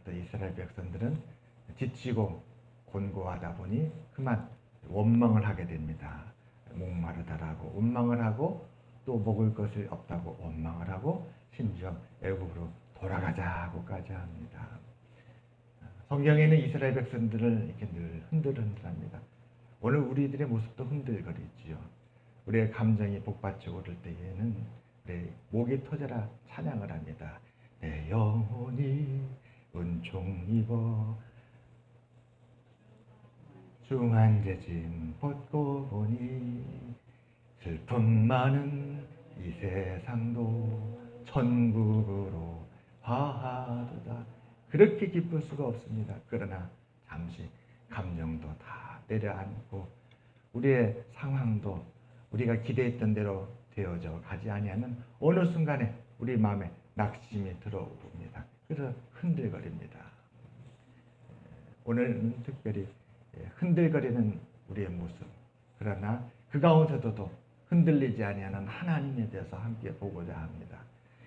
또 이스라엘 백성들은 지치고 곤고하다 보니 그만 원망을 하게 됩니다. 목마르다라고 원망을 하고 또 먹을 것이 없다고 원망을 하고 심지어 애굽으로 돌아가자고까지 합니다. 성경에는 이스라엘 백성들을 이렇게 늘 흔들흔들합니다. 오늘 우리들의 모습도 흔들거리지요. 우리의 감정이 복받쳐 오를 때에는 우리 목이 터져라 찬양을 합니다. 내 영혼이 은총 입어 중한재짐 벗고 보니 슬픔 많은 이 세상도 천국으로 화하도다. 그렇게 기쁠 수가 없습니다. 그러나 잠시 감정도 다 내려앉고 우리의 상황도 우리가 기대했던 대로 되어져 가지 아니하는 어느 순간에 우리 마음에 낙심이 들어옵니다. 그래서 흔들거립니다. 오늘은 특별히 흔들거리는 우리의 모습, 그러나 그 가운데서도 흔들리지 아니하는 하나님에 대해서 함께 보고자 합니다.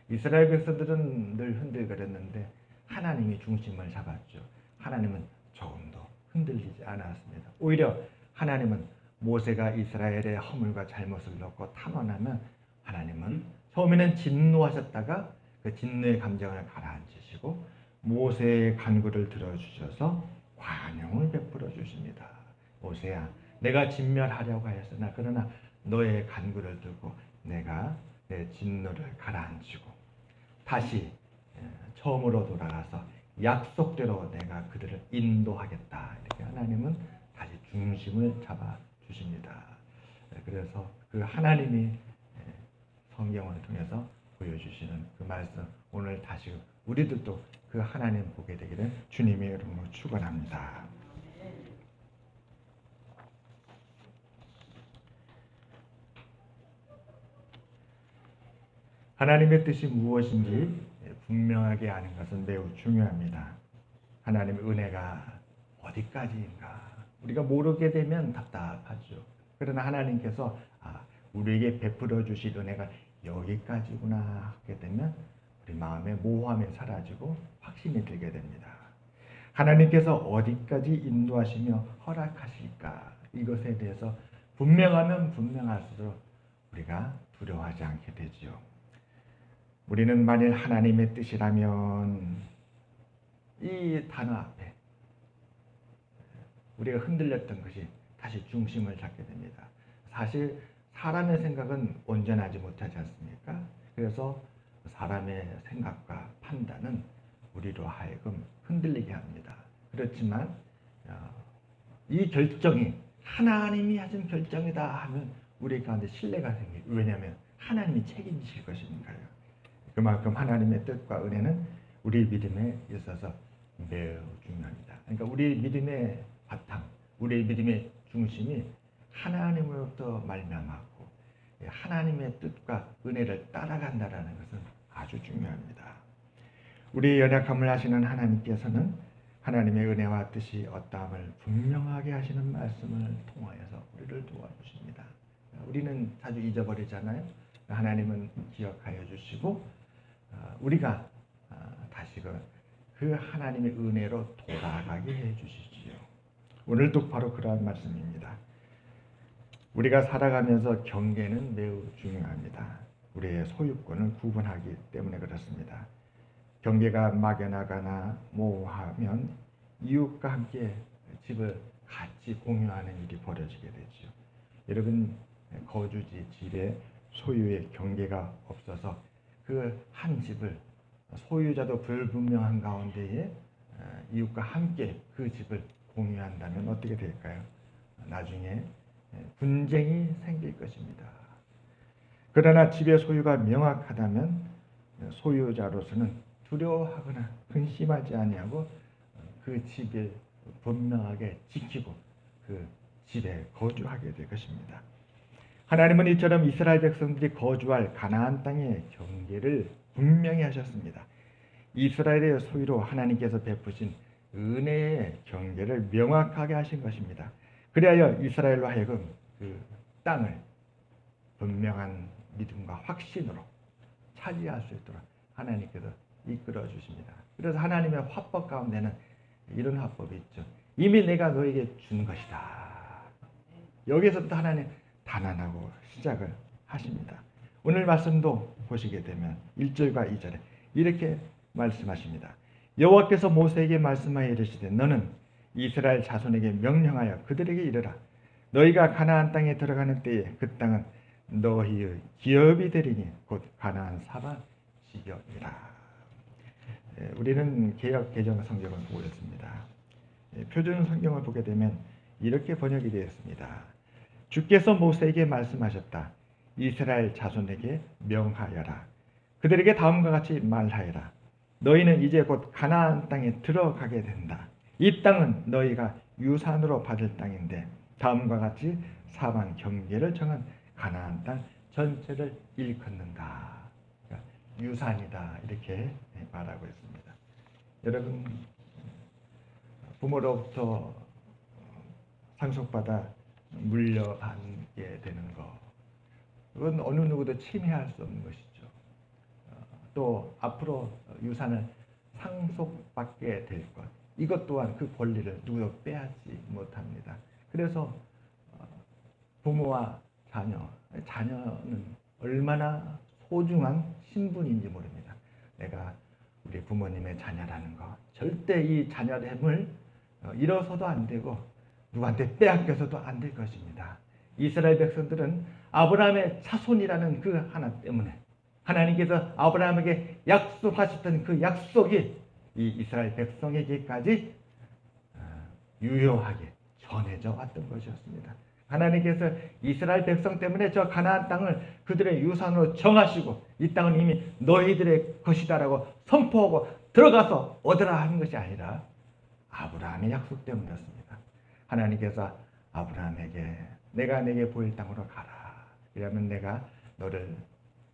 이스라엘 백성들은 늘 흔들거렸는데 하나님이 중심을 잡았죠. 하나님은 조금도 흔들리지 않았습니다. 오히려 하나님은 모세가 이스라엘의 허물과 잘못을 넣고 탄원하면 하나님은 처음에는 진노하셨다가 그 진노의 감정을 가라앉히시고 모세의 간구를 들어주셔서 관용을 베풀어 주십니다. 모세야, 내가 진멸하려고 하였으나 그러나 너의 간구를 듣고 내가 내 진노를 가라앉히고 다시 처음으로 돌아가서 약속대로 내가 그들을 인도하겠다. 이렇게 하나님은 다시 중심을 잡아 주십니다. 그래서 그 하나님이 성경을 통해서 보여주시는 그 말씀, 오늘 다시 우리들도 그 하나님 보게 되기를 주님의 이름으로 축원합니다. 하나님의 뜻이 무엇인지 분명하게 아는 것은 매우 중요합니다. 하나님의 은혜가 어디까지인가 우리가 모르게 되면 답답하죠. 그러나 하나님께서 우리에게 베풀어 주실 은혜가 여기까지구나 하게 되면 우리 마음의 모호함이 사라지고 확신이 들게 됩니다. 하나님께서 어디까지 인도하시며 허락하실까, 이것에 대해서 분명하면 분명할수록 우리가 두려워하지 않게 되지요. 우리는 만일 하나님의 뜻이라면 이 단어 앞에 우리가 흔들렸던 것이 다시 중심을 잡게 됩니다. 사실 사람의 생각은 온전하지 못하지 않습니까? 그래서 사람의 생각과 판단은 우리로 하여금 흔들리게 합니다. 그렇지만 이 결정이 하나님이 하신 결정이다 하면 우리 가운데 신뢰가 생겨요. 왜냐하면 하나님이 책임지실 것이니까요. 그만큼 하나님의 뜻과 은혜는 우리 믿음에 있어서 매우 중요합니다. 그러니까 우리 믿음의 바탕, 우리 믿음의 중심이 하나님으로부터 말미암았고 하나님의 뜻과 은혜를 따라간다는 것은 아주 중요합니다. 우리의 연약함을 아시는 하나님께서는 하나님의 은혜와 뜻이 어떠함을 분명하게 하시는 말씀을 통하여서 우리를 도와주십니다. 우리는 자주 잊어버리잖아요. 하나님은 기억하여 주시고 우리가 다시 그 하나님의 은혜로 돌아가게 해주시지요. 오늘도 바로 그러한 말씀입니다. 우리가 살아가면서 경계는 매우 중요합니다. 우리의 소유권을 구분하기 때문에 그렇습니다. 경계가 막연하거나 모호하면 이웃과 함께 집을 같이 공유하는 일이 벌어지게 되죠. 여러분 거주지 집에 소유의 경계가 없어서 그 한 집을 소유자도 불분명한 가운데에 이웃과 함께 그 집을 공유한다면 어떻게 될까요? 나중에 분쟁이 생길 것입니다. 그러나 집의 소유가 명확하다면 소유자로서는 두려워하거나 근심하지 아니하고 그 집을 분명하게 지키고 그 집에 거주하게 될 것입니다. 하나님은 이처럼 이스라엘 백성들이 거주할 가나안 땅의 경계를 분명히 하셨습니다. 이스라엘의 소유로 하나님께서 베푸신 은혜의 경계를 명확하게 하신 것입니다. 그리하여 이스라엘로 하여금 그 땅을 분명한 믿음과 확신으로 차지할 수 있도록 하나님께서 이끌어 주십니다. 그래서 하나님의 화법 가운데는 이런 화법이 있죠. 이미 내가 너에게 준 것이다. 여기서부터 하나님 단언하고 시작을 하십니다. 오늘 말씀도 보시게 되면 1절과 2절에 이렇게 말씀하십니다. 여호와께서 모세에게 말씀하여 이르시되 너는 이스라엘 자손에게 명령하여 그들에게 이르라. 너희가 가나안 땅에 들어가는 때에 그 땅은 너희의 기업이 되리니 곧 가나안 사방 지경이라. 우리는 개역 개정 성경을 보고 있습니다. 표준 성경을 보게 되면 이렇게 번역이 되어 있습니다. 주께서 모세에게 말씀하셨다. 이스라엘 자손에게 명하여라. 그들에게 다음과 같이 말하여라. 너희는 이제 곧 가나안 땅에 들어가게 된다. 이 땅은 너희가 유산으로 받을 땅인데 다음과 같이 사방 경계를 정한 가나안 땅 전체를 일컫는다. 그러니까 유산이다 이렇게 말하고 있습니다. 여러분 부모로부터 상속받아 물려받게 되는 것, 그건 어느 누구도 침해할 수 없는 것이죠. 또 앞으로 유산을 상속받게 될 것, 이것 또한 그 권리를 누구도 빼앗지 못합니다. 그래서 부모와 자녀는 얼마나 소중한 신분인지 모릅니다. 내가 우리 부모님의 자녀라는 것, 절대 이 자녀됨을 잃어서도 안 되고 누구한테 빼앗겨서도 안 될 것입니다. 이스라엘 백성들은 아브라함의 자손이라는 그 하나 때문에 하나님께서 아브라함에게 약속하셨던 그 약속이 이 이스라엘 백성에게까지 유효하게 전해져 왔던 것이었습니다. 하나님께서 이스라엘 백성 때문에 저 가나안 땅을 그들의 유산으로 정하시고 이 땅은 이미 너희들의 것이다라고 선포하고 들어가서 얻으라 하는 것이 아니라 아브라함의 약속 때문이었습니다. 하나님께서 아브라함에게 내가 내게 보일 땅으로 가라. 이러면 내가 너를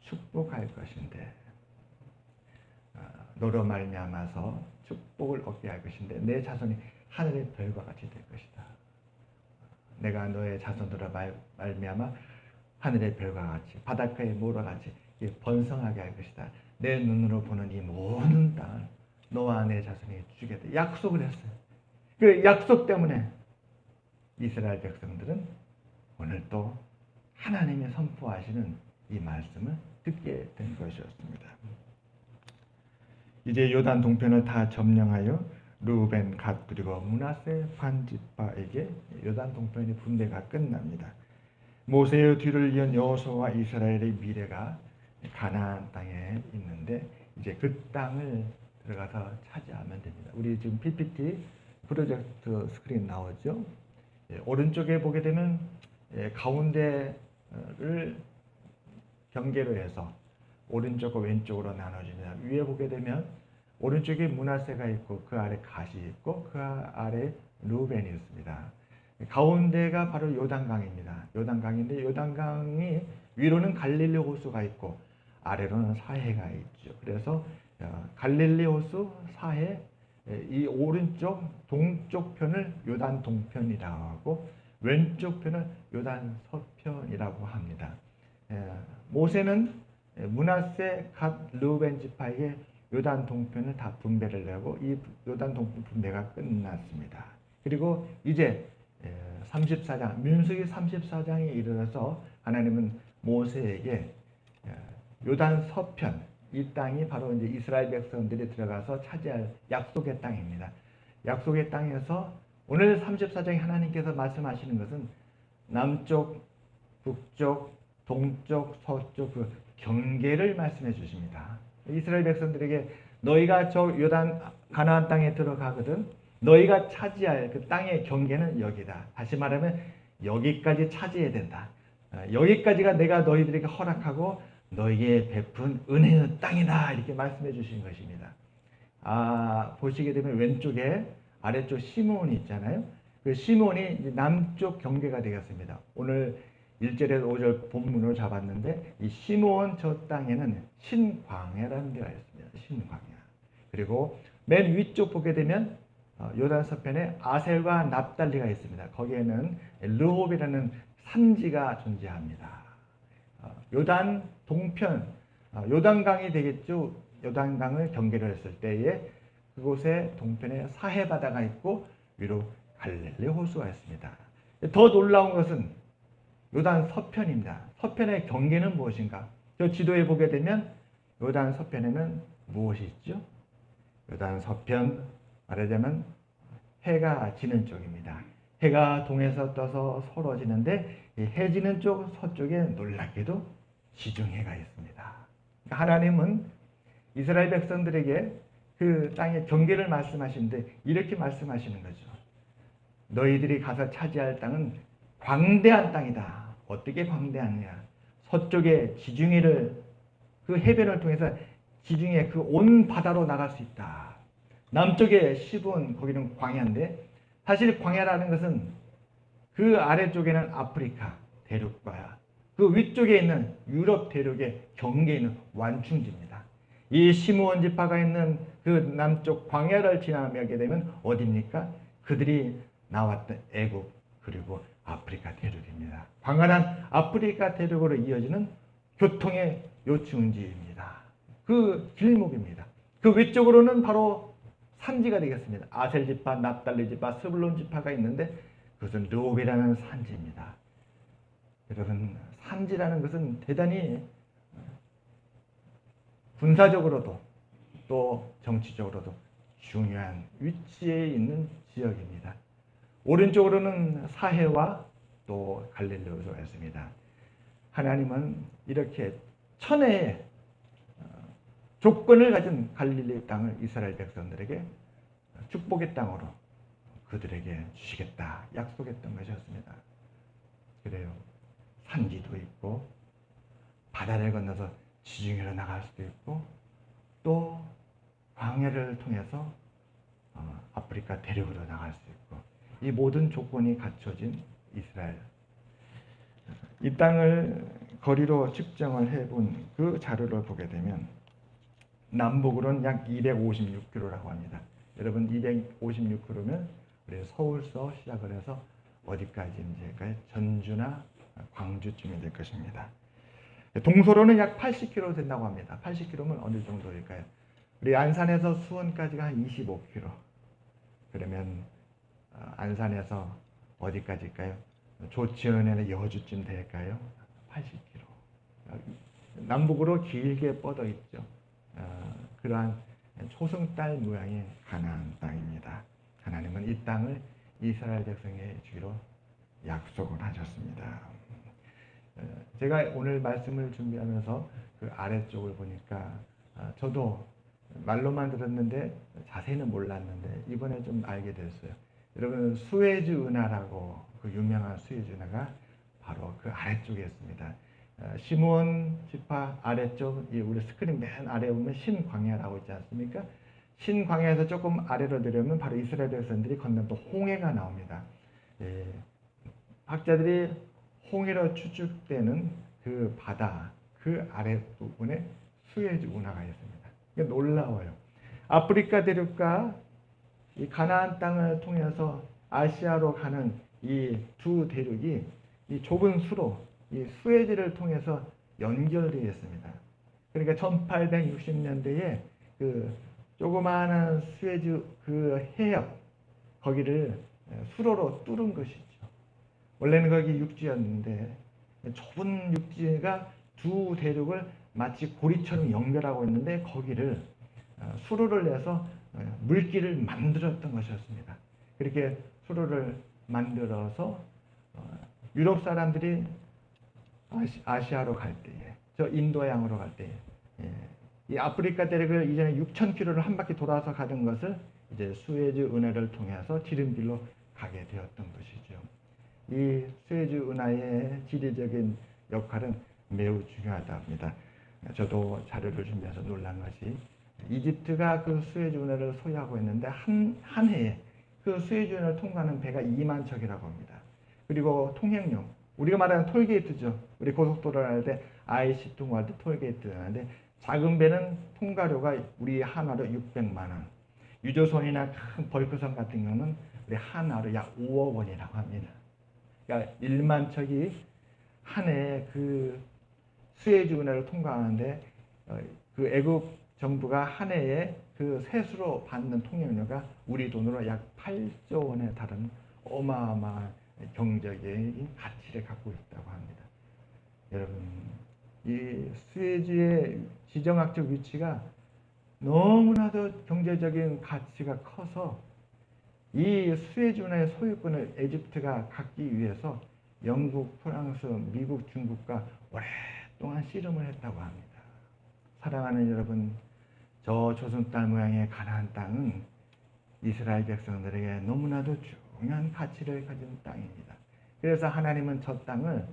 축복할 것인데 너로 말미암아서 축복을 얻게 할 것인데 내 자손이 하늘의 별과 같이 될 것이다. 내가 너의 자손으로 말미암아 하늘의 별과 같이 바닷가의 모와 같이 번성하게 할 것이다. 내 눈으로 보는 이 모든 땅을 너와 내 자손이 주겠다. 약속을 했어요. 그 약속 때문에 이스라엘 백성들은 오늘 또 하나님이 선포하시는 이 말씀을 듣게 된 것이었습니다. 이제 요단 동편을 다 점령하여 루벤, 갓 그리고 므낫세 반지파에게 요단 동편의 분배가 끝납니다. 모세의 뒤를 이은 여호수아와 이스라엘의 미래가 가나안 땅에 있는데 이제 그 땅을 들어가서 차지하면 됩니다. 우리 지금 PPT 프로젝트 스크린 나오죠? 오른쪽에 보게 되면 가운데를 경계로 해서 오른쪽과 왼쪽으로 나눠집니다. 위에 보게 되면 오른쪽에 므낫세가 있고 그 아래 갓이 있고 그 아래 루벤이 있습니다. 가운데가 바로 요단강입니다. 요단강인데 요단강이 위로는 갈릴리 호수가 있고 아래로는 사해가 있죠. 그래서 갈릴리 호수, 사해, 이 오른쪽 동쪽 편을 요단 동편이라고 하고 왼쪽 편을 요단 서편이라고 합니다. 모세는 므낫세, 갓, 르우벤 지파에게 요단 동편을 다 분배를 내고 이 요단 동편 분배가 끝났습니다. 그리고 이제 34장 민수기 34장에 이르러서 하나님은 모세에게 요단 서편, 이 땅이 바로 이제 이스라엘 백성들이 들어가서 차지할 약속의 땅입니다. 약속의 땅에서 오늘 34장에 하나님께서 말씀하시는 것은 남쪽, 북쪽, 동쪽, 서쪽 그 경계를 말씀해 주십니다. 이스라엘 백성들에게 너희가 저 요단 가나안 땅에 들어가거든 너희가 차지할 그 땅의 경계는 여기다. 다시 말하면 여기까지 차지해야 된다. 여기까지가 내가 너희들에게 허락하고 너희에게 베푼 은혜의 땅이다. 이렇게 말씀해 주신 것입니다. 보시게 되면 왼쪽에 아래쪽 시므온이 있잖아요. 그 시므온이 이제 남쪽 경계가 되겠습니다. 오늘 1절에서 5절 본문으로 잡았는데 이 시므온 저 땅에는 신광야라는 데가 있습니다. 신광야. 그리고 맨 위쪽 보게 되면 요단 서편에 아셀과 납달리가 있습니다. 거기에는 르홉이라는 산지가 존재합니다. 요단 동편, 요단강이 되겠죠. 요단강을 경계를 했을 때에 그곳에 동편에 사해 바다가 있고 위로 갈릴리 호수가 있습니다. 더 놀라운 것은 요단 서편입니다. 서편의 경계는 무엇인가? 저 지도에 보게 되면 요단 서편에는 무엇이 있죠? 요단 서편, 말하자면 해가 지는 쪽입니다. 해가 동에서 떠서 서로 지는데 이 해 지는 쪽 서쪽에 놀랍게도 지중해가 있습니다. 하나님은 이스라엘 백성들에게 그 땅의 경계를 말씀하시는데 이렇게 말씀하시는 거죠. 너희들이 가서 차지할 땅은 광대한 땅이다. 어떻게 광대하냐? 서쪽에 지중해를 그 해변을 통해서 지중해 그 온 바다로 나갈 수 있다. 남쪽에 시브온 거기는 광야인데 사실 광야라는 것은 그 아래쪽에는 아프리카 대륙과 그 위쪽에 있는 유럽 대륙의 경계에 있는 완충지입니다. 이 시므온 지파가 있는 그 남쪽 광야를 지나게 되면 어디입니까? 그들이 나왔던 애굽 그리고 아프리카 대륙입니다. 광활한 아프리카 대륙으로 이어지는 교통의 요충지입니다. 그 길목입니다. 그 위쪽으로는 바로 산지가 되겠습니다. 아셀 지파, 납달리 지파, 스불론 지파가 있는데 그것은 르홉이라는 산지입니다. 여러분, 산지라는 것은 대단히 군사적으로도 또 정치적으로도 중요한 위치에 있는 지역입니다. 오른쪽으로는 사해와 또 갈릴리 호수가 있습니다. 하나님은 이렇게 천혜의 조건을 가진 갈릴리 땅을 이스라엘 백성들에게 축복의 땅으로 그들에게 주시겠다 약속했던 것이었습니다. 그래요. 산지도 있고 바다를 건너서 지중해로 나갈 수도 있고 또 광야를 통해서 아프리카 대륙으로 나갈 수 있고 이 모든 조건이 갖춰진 이스라엘. 이 땅을 거리로 측정을 해본 그 자료를 보게 되면 남북으로는 약 256km라고 합니다. 여러분 256km면 우리 서울서 시작을 해서 어디까지인지 전주나 광주쯤이 될 것입니다. 동서로는 약 80km 된다고 합니다. 80km면 어느 정도일까요? 우리 안산에서 수원까지가 한 25km. 그러면 안산에서 어디까지일까요? 조치원에는 여주쯤 될까요? 80km. 남북으로 길게 뻗어 있죠. 그러한 초승달 모양의 가나안 땅입니다. 하나님은 이 땅을 이스라엘 백성에게 주기로 약속을 하셨습니다. 제가 오늘 말씀을 준비하면서 그 아래쪽을 보니까 저도 말로만 들었는데 자세히는 몰랐는데 이번에 좀 알게 됐어요. 여러분 수에즈 운하라고 그 유명한 수에즈 운하가 바로 그 아래쪽에 있습니다. 시므온 지파 아래쪽 우리 스크린 맨 아래에 보면 신광야라고 있지 않습니까? 신광야에서 조금 아래로 내려오면 바로 이스라엘 백성들이 건넌 또 홍해가 나옵니다. 학자들이 홍해로 추측되는 그 바다 그 아랫부분에 수에즈 운하가 있습니다. 이게 놀라워요. 아프리카 대륙과 이 가나안 땅을 통해서 아시아로 가는 이 두 대륙이 이 좁은 수로 이 수에즈를 통해서 연결되어 있습니다. 그러니까 1860년대에 그 조그마한 수에즈 그 해협 거기를 수로로 뚫은 것이죠. 원래는 거기 육지였는데 좁은 육지가 두 대륙을 마치 고리처럼 연결하고 있는데 거기를 수로를 내서 물길을 만들었던 것이었습니다. 그렇게 수로를 만들어서 유럽 사람들이 아시아로 갈 때에 저 인도양으로 갈 때에 이 아프리카 대륙을 이전에 6,000km를 한 바퀴 돌아서 가던 것을 이제 수에즈 운하를 통해서 지름길로 가게 되었던 것이죠. 이 수에즈 운하의 지리적인 역할은 매우 중요하답니다. 저도 자료를 준비해서 놀란 것이 이집트가 그 수에즈 운하를 소유하고 있는데 한 해에 그 수에즈 운하를 통과하는 배가 2만 척이라고 합니다. 그리고 통행료 우리가 말하는 톨게이트죠. 우리 고속도로를 할 때 IC 통과할 때 톨게이트 하는데 작은 배는 통과료가 우리 한화로 600만 원. 유조선이나 큰 벌크선 같은 경우는 우리 한화로 약 5억 원이라고 합니다. 그러니까 1만 척이 한 해에 그 수에즈 운하를 통과하는데 그 애굽 정부가 한 해에 그 세수로 받는 통행료가 우리 돈으로 약 8조 원에 달하는 어마어마한 경제적인 가치를 갖고 있다고 합니다. 여러분, 이 수에즈의 지정학적 위치가 너무나도 경제적인 가치가 커서 이 수에즈운하의 소유권을 에집트가 갖기 위해서 영국, 프랑스, 미국, 중국과 오랫동안 씨름을 했다고 합니다. 사랑하는 여러분, 저 조선 땅 모양의 가나안 땅은 이스라엘 백성들에게 너무나도 중요한 가치를 가진 땅입니다. 그래서 하나님은 저 땅을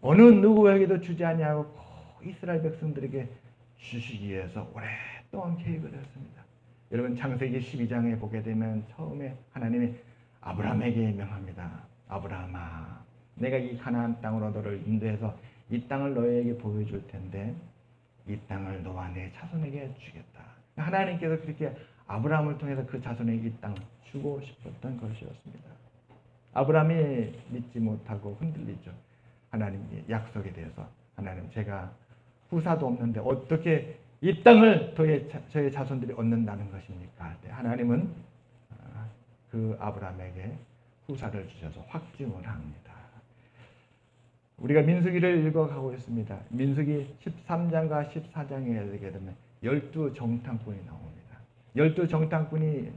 어느 누구에게도 주지 아니하고 꼭 이스라엘 백성들에게 주시기 위해서 오랫동안 계획을 했습니다. 여러분, 창세기 12장에 보게 되면 처음에 하나님이 아브라함에게 명합니다. 아브라함아, 내가 이 가나안 땅으로 너를 인도해서 이 땅을 너에게 보여줄 텐데 이 땅을 너와 내 자손에게 주겠다. 하나님께서 그렇게 아브라함을 통해서 그 자손에게 이 땅을 주고 싶었던 것이었습니다. 아브라함이 믿지 못하고 흔들리죠. 하나님의 약속에 대해서. 하나님, 제가 후사도 없는데 어떻게 이 땅을 저의 자손들이 얻는다는 것입니까? 할 때 하나님은 그 아브라함에게 후사를 주셔서 확증을 합니다. 우리가 민수기를 읽어가고 있습니다. 민수기 13장과 14장에 되게 되면 12정탐꾼이 나옵니다. 12정탐꾼이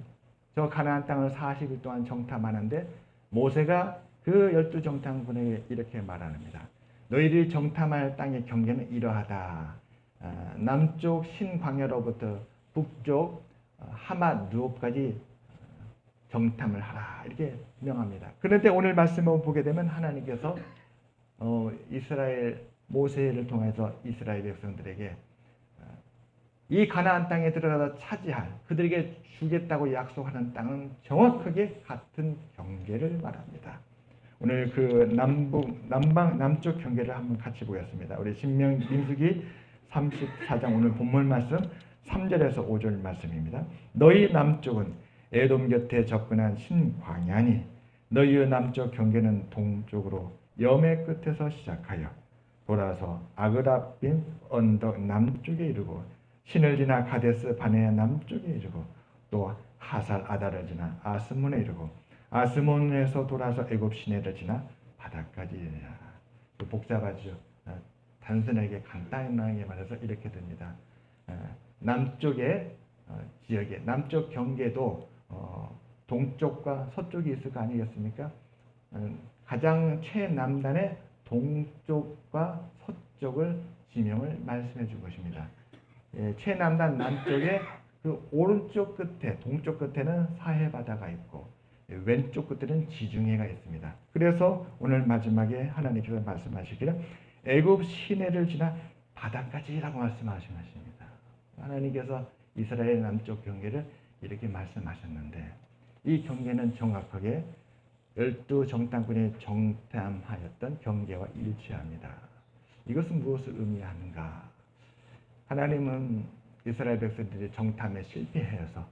저 가나안 땅을 40일 동안 정탐하는데 모세가 그 12정탐꾼에게 이렇게 말합니다. 너희들이 정탐할 땅의 경계는 이러하다. 남쪽 신광야로부터 북쪽 하맛 누옵까지 정탐을 하라. 이렇게 명합니다. 그런데 오늘 말씀을 보게 되면 하나님께서 이스라엘 모세를 통해서 이스라엘 백성들에게 이 가나안 땅에 들어가서 차지할 그들에게 주겠다고 약속하는 땅은 정확하게 같은 경계를 말합니다. 오늘 그 남쪽 경계를 한번 같이 보겠습니다. 우리 민수기 34장 오늘 본문 말씀 3절에서 5절 말씀입니다. 너희 남쪽은 에돔 곁에 접근한 신광야니 너희의 남쪽 경계는 동쪽으로 염해 끝에서 시작하여 돌아서 아그라빔 언덕 남쪽에 이르고 신을 지나 가데스 바네아 남쪽에 이르고 또 하살 아다를 지나 아스몬에 이르고 아스몬에서 돌아서 애굽 시내를 지나 바다까지 이르라. 복잡하죠. 단순하게 간단하게 말해서 이렇게 됩니다. 남쪽의 지역에 남쪽 경계도 동쪽과 서쪽이 있을 거 아니겠습니까? 가장 최남단의 동쪽과 서쪽을 지명을 말씀해 준 것입니다. 최남단 남쪽에 그 오른쪽 끝에 동쪽 끝에는 사해 바다가 있고 왼쪽 끝에는 지중해가 있습니다. 그래서 오늘 마지막에 하나님께서 말씀하시기를 애굽 시내를 지나 바다까지라고 말씀하신 것입니다. 하나님께서 이스라엘 남쪽 경계를 이렇게 말씀하셨는데 이 경계는 정확하게 12정탐꾼이 정탐하였던 경계와 일치합니다. 이것은 무엇을 의미하는가? 하나님은 이스라엘 백성들이 정탐에 실패해서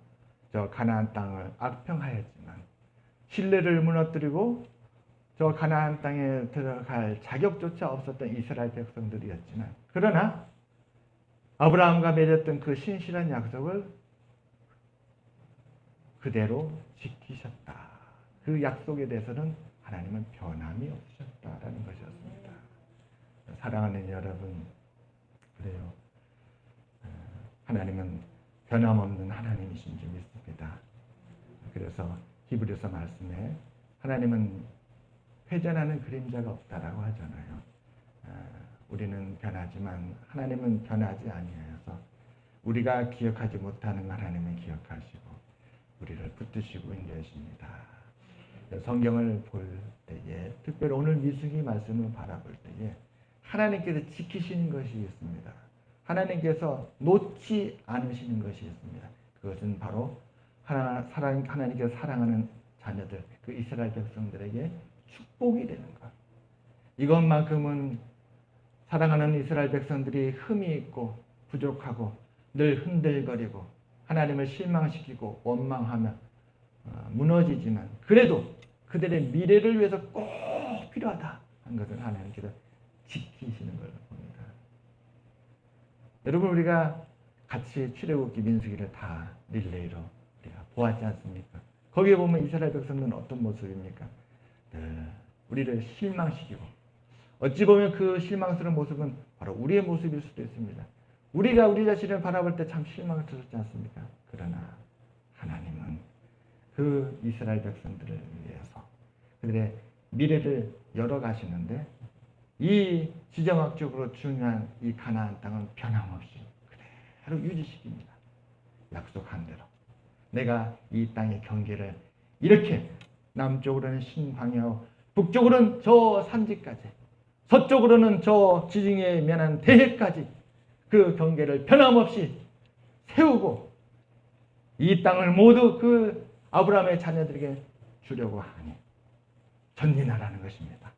저 가나안 땅을 악평하였지만 신뢰를 무너뜨리고 저 가나안 땅에 들어갈 자격조차 없었던 이스라엘 백성들이었지만 그러나 아브라함과 맺었던 그 신실한 약속을 그대로 지키셨다. 그 약속에 대해서는 하나님은 변함이 없으셨다라는 것이었습니다. 사랑하는 여러분, 그래요. 하나님은 변함없는 하나님이신지 믿습니다. 그래서 히브리서 말씀에 하나님은 회전하는 그림자가 없다라고 하잖아요. 우리는 변하지만 하나님은 변하지 아니하여서 우리가 기억하지 못하는 하나님은 기억하시고 우리를 붙드시고 인도하십니다. 성경을 볼 때에 특별히 오늘 민수기 말씀을 바라볼 때에 하나님께서 지키시는 것이 있습니다. 하나님께서 놓지 않으시는 것이 있습니다. 그것은 바로 하나님께서 사랑하는 자녀들, 그 이스라엘 백성들에게 축복이 되는 것. 이것만큼은 사랑하는 이스라엘 백성들이 흠이 있고 부족하고 늘 흔들거리고 하나님을 실망시키고 원망하며 무너지지만 그래도 그들의 미래를 위해서 꼭 필요하다 한 것을 하나님께서 지키시는 걸 봅니다. 여러분, 우리가 같이 출애굽기 민수기를 다 릴레이로 우리가 보았지 않습니까? 거기에 보면 이스라엘 백성들은 어떤 모습입니까? 우리를 실망시키고, 어찌 보면 그 실망스러운 모습은 바로 우리의 모습일 수도 있습니다. 우리가 우리 자신을 바라볼 때 참 실망을 들었지 않습니까? 그러나 하나님은 그 이스라엘 백성들을 위해서 그들의 미래를 열어가시는데, 이 지정학적으로 중요한 이 가나안 땅은 변함없이 그대로 유지시킵니다. 약속한 대로 내가 이 땅의 경계를 이렇게 남쪽으로는 신광야하고 북쪽으로는 저 산지까지, 서쪽으로는 저 지중해에 면한 대해까지 그 경계를 변함없이 세우고 이 땅을 모두 그 아브라함의 자녀들에게 주려고 하니 전진하라는 것입니다.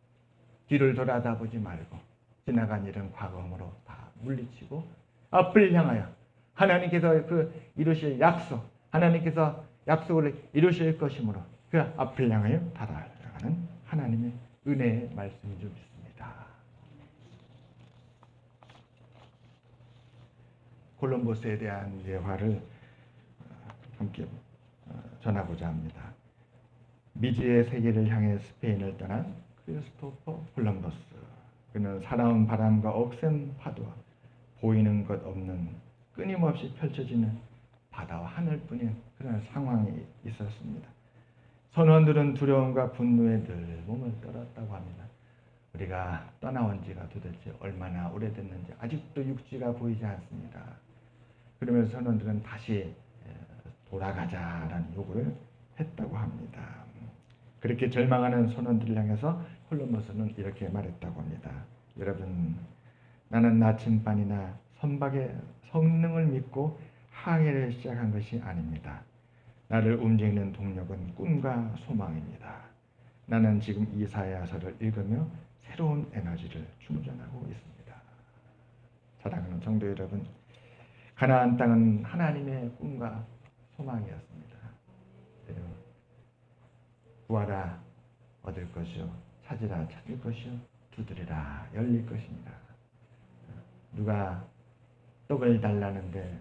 뒤를 돌아다보지 말고 지나간 일은 과거음으로 다 물리치고 앞을 향하여 하나님께서 그 이루실 약속, 하나님께서 약속을 이루실 것이므로 그 앞을 향하여 달아가는 하나님의 은혜의 말씀인 줄 믿습니다. 콜럼버스에 대한 예화를 함께 전하고자 합니다. 미지의 세계를 향해 스페인을 떠난 크리스토퍼 콜럼버스. 그는 살아온 바람과 억센 파도와 보이는 것 없는 끊임없이 펼쳐지는 바다와 하늘뿐인 그런 상황이 있었습니다. 선원들은 두려움과 분노에 늘 몸을 떨었다고 합니다. 우리가 떠나온 지가 도대체 얼마나 오래됐는지 아직도 육지가 보이지 않습니다. 그러면서 선원들은 다시 돌아가자라는 요구를 했다고 합니다. 그렇게 절망하는 선원들을 향해서 콜럼버스는 이렇게 말했다고 합니다. 여러분, 나는 나침반이나 선박의 성능을 믿고 항해를 시작한 것이 아닙니다. 나를 움직이는 동력은 꿈과 소망입니다. 나는 지금 이사야서를 읽으며 새로운 에너지를 충전하고 있습니다. 사랑하는 성도 여러분, 가나안 땅은 하나님의 꿈과 소망이었습니다. 구하라 얻을 것이요, 찾으라 찾을 것이요, 두드리라 열릴 것입니다. 누가 떡을 달라는데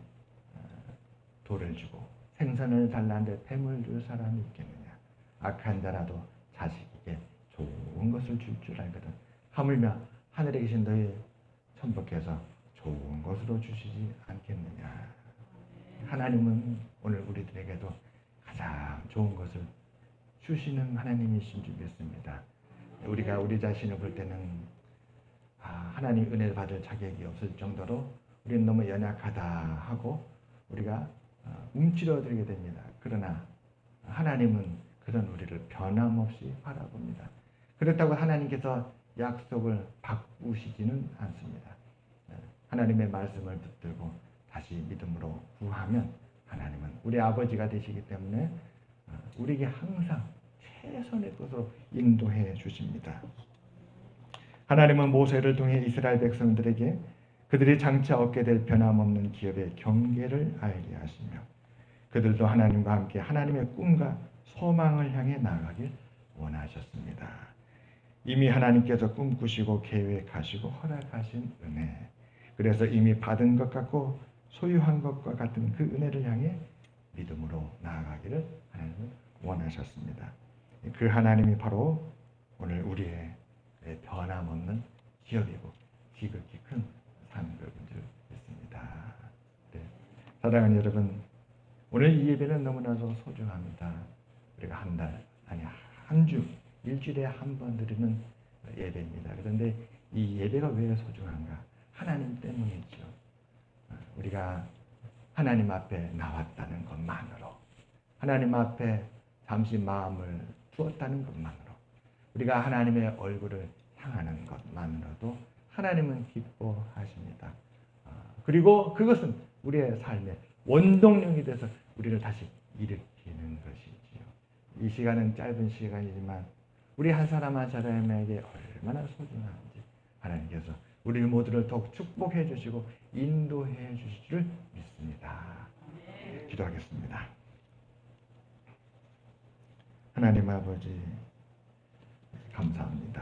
돌을 주고 생선을 달라는데 뱀을 줄 사람이 있겠느냐? 악한 자라도 자식에게 좋은 것을 줄 줄 알거든. 하물며 하늘에 계신 너희 천부께서 좋은 것으로 주시지 않겠느냐? 하나님은 오늘 우리들에게도 가장 좋은 것을 주시는 하나님이신 줄 믿습니다. 우리가 우리 자신을 볼 때는 하나님 은혜를 받을 자격이 없을 정도로 우리는 너무 연약하다 하고 우리가 움츠러들게 됩니다. 그러나 하나님은 그런 우리를 변함없이 바라봅니다. 그렇다고 하나님께서 약속을 바꾸시지는 않습니다. 하나님의 말씀을 붙들고 다시 믿음으로 구하면 하나님은 우리 아버지가 되시기 때문에 우리에게 항상 최선의 것으로 인도해 주십니다. 하나님은 모세를 통해 이스라엘 백성들에게 그들이 장차 얻게 될 변함없는 기업의 경계를 알게 하시며 그들도 하나님과 함께 하나님의 꿈과 소망을 향해 나아가길 원하셨습니다. 이미 하나님께서 꿈꾸시고 계획하시고 허락하신 은혜, 그래서 이미 받은 것 같고 소유한 것과 같은 그 은혜를 향해 믿음으로 나아가기를 하나님은 원하셨습니다. 그 하나님이 바로 오늘 우리의 변함없는 기업이고 지극히 큰 상급인 줄 믿습니다. 네. 사랑하는 여러분, 오늘 이 예배는 너무나도 소중합니다. 우리가 한 달, 아니 한 주, 일주일에 한 번 드리는 예배입니다. 그런데 이 예배가 왜 소중한가? 하나님 때문이죠. 우리가 하나님 앞에 나왔다는 것만으로, 하나님 앞에 잠시 마음을 두었다는 것만으로, 우리가 하나님의 얼굴을 향하는 것만으로도 하나님은 기뻐하십니다. 그리고 그것은 우리의 삶의 원동력이 돼서 우리를 다시 일으키는 것이지요. 이 시간은 짧은 시간이지만 우리 한 사람 한 사람에게 얼마나 소중한지 하나님께서 우리 모두를 더욱 축복해 주시고 인도해 주실 줄 믿습니다. 기도하겠습니다. 하나님 아버지, 감사합니다.